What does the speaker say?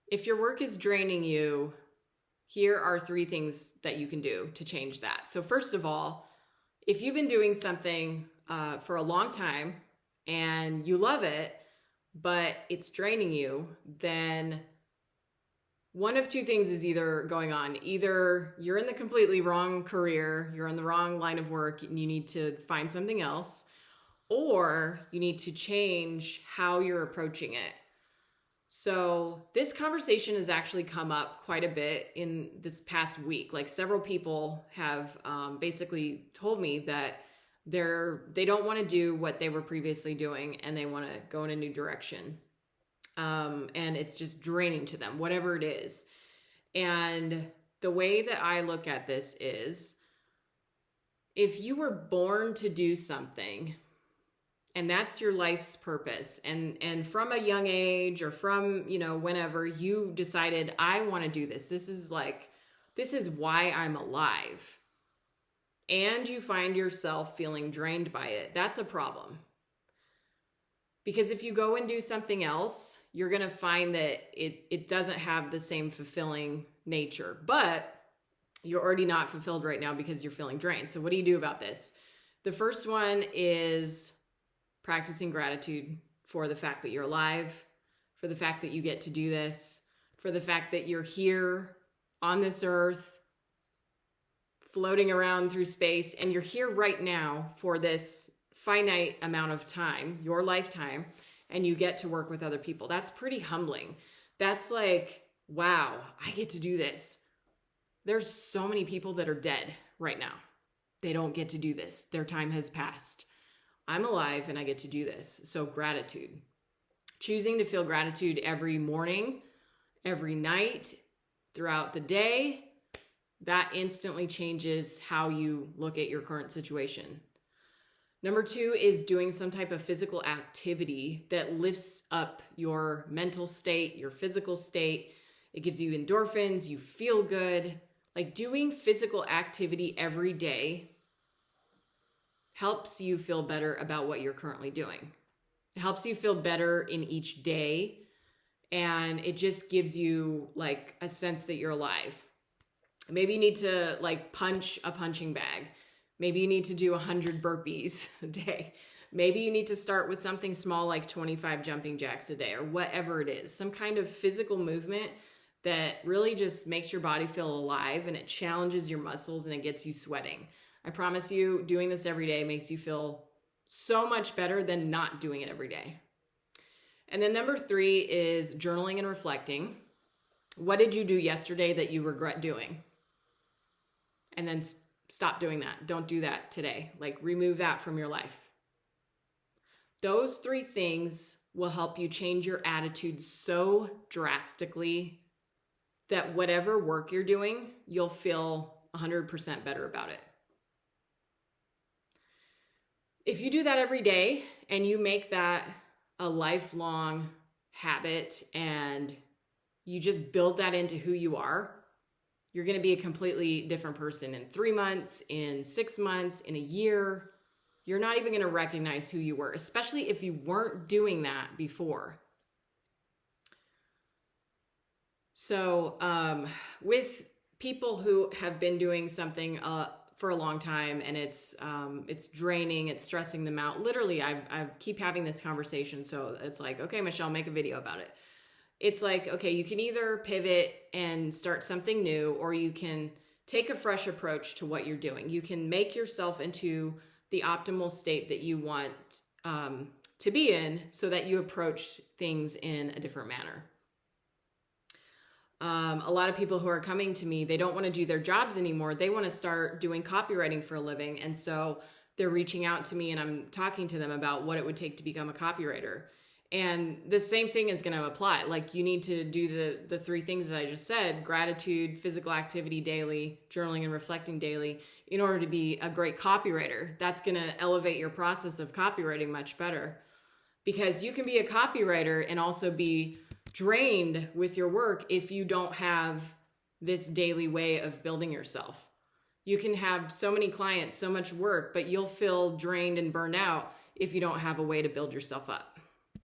If your work is draining you, here are 3 things that you can do to change that. So first of all, if you've been doing something for a long time and you love it, but it's draining you, then one of 2 things is either going on. Either you're in the completely wrong career, you're in the wrong line of work, and you need to find something else, or you need to change how you're approaching it. So this conversation has actually come up quite a bit in this past week. Like several people have basically told me that they don't want to do what they were previously doing and they want to go in a new direction. And it's just draining to them, whatever it is. And the way that I look at this is, if you were born to do something and that's your life's purpose, and from a young age or from, whenever you decided, I want to do this, this is why I'm alive, and you find yourself feeling drained by it, that's a problem. Because if you go and do something else, you're going to find that it doesn't have the same fulfilling nature, but you're already not fulfilled right now because you're feeling drained. So what do you do about this? The first one is practicing gratitude for the fact that you're alive, for the fact that you get to do this, for the fact that you're here on this earth, floating around through space, and you're here right now for this finite amount of time, your lifetime, and you get to work with other people. That's pretty humbling. That's like, wow, I get to do this. There's so many people that are dead right now. They don't get to do this. Their time has passed. I'm alive and I get to do this. So gratitude. Choosing to feel gratitude every morning, every night, throughout the day, that instantly changes how you look at your current situation. Number 2 is doing some type of physical activity that lifts up your mental state, your physical state. It gives you endorphins, you feel good. Like doing physical activity every day helps you feel better about what you're currently doing. It helps you feel better in each day, and it just gives you like a sense that you're alive. Maybe you need to like punch a punching bag. Maybe you need to do 100 burpees a day. Maybe you need to start with something small like 25 jumping jacks a day, or whatever it is. Some kind of physical movement that really just makes your body feel alive, and it challenges your muscles and it gets you sweating. I promise you, doing this every day makes you feel so much better than not doing it every day. And then number 3 is journaling and reflecting. What did you do yesterday that you regret doing? And then stop doing that. Don't do that today. Like remove that from your life. Those 3 things will help you change your attitude so drastically that whatever work you're doing, you'll feel 100% better about it. If you do that every day and you make that a lifelong habit and you just build that into who you are, you're going to be a completely different person in 3 months, in 6 months, in a year. You're not even going to recognize who you were, especially if you weren't doing that before. So with people who have been doing something for a long time and it's draining, it's stressing them out. Literally, I keep having this conversation. So it's like, okay, Michelle, make a video about it. It's like, okay, you can either pivot and start something new, or you can take a fresh approach to what you're doing. You can make yourself into the optimal state that you want to be in so that you approach things in a different manner. A lot of people who are coming to me, they don't want to do their jobs anymore. They want to start doing copywriting for a living. And so they're reaching out to me and I'm talking to them about what it would take to become a copywriter. And the same thing is going to apply. Like you need to do the 3 things that I just said: gratitude, physical activity daily, journaling and reflecting daily, in order to be a great copywriter. That's going to elevate your process of copywriting much better, because you can be a copywriter and also be drained with your work if you don't have this daily way of building yourself. You can have so many clients, so much work, but you'll feel drained and burned out if you don't have a way to build yourself up.